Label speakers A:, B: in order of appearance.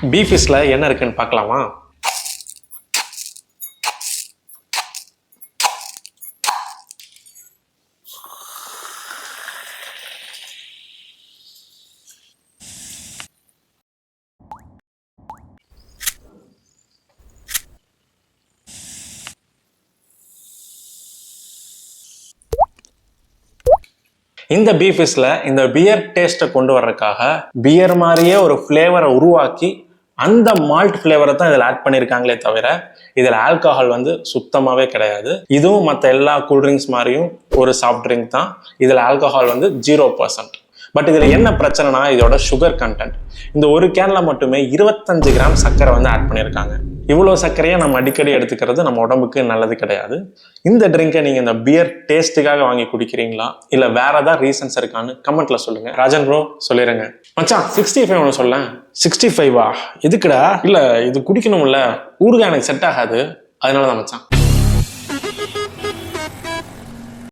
A: பீஃபிஷ்ல என்ன இருக்குன்னு பார்க்கலாமா? இந்த பீஃபிஷ்ல இந்த பியர் டேஸ்ட்டை கொண்டு வர்றதுக்காக பியர் மாதிரியே ஒரு ஃப்ளேவரை உருவாக்கி அந்த மால்ட் ஃப்ளேவரை தான் இதில் ஆட் பண்ணியிருக்காங்களே தவிர இதில் ஆல்கஹால் சுத்தமாகவே கிடையாது. இதுவும் மற்ற எல்லா கூல்ட்ரிங்க்ஸ் மாதிரியும் ஒரு சாஃப்ட் ட்ரிங்க் தான். இதில் ஆல்கஹால் 0%. பட் இதில் என்ன பிரச்சனைனா இதோட சுகர் கண்டென்ட். இந்த ஒரு கேனில் மட்டுமே 25 கிராம் சர்க்கரை ஆட் பண்ணியிருக்காங்க. இவ்வளோ சர்க்கரையை நம்ம அடிக்கடி எடுத்துக்கிறது நம்ம உடம்புக்கு நல்லது கிடையாது. இந்த ட்ரிங்கை நீங்கள் இந்த பியர் டேஸ்ட்டுக்காக வாங்கி குடிக்கிறீங்களா இல்லை வேற ஏதாவது ரீசன்ஸ் இருக்கான்னு கமெண்ட்ல சொல்லுங்க. ராஜன் ப்ரோ சொல்லிடுங்க. மச்சான் 65 ஒன்று சொல்ல. 65வா? எதுக்குடா? இல்லை இது குடிக்கணும்ல, ஊறுகாய் எனக்கு செட் ஆகாது, அதனால தான் மச்சான்.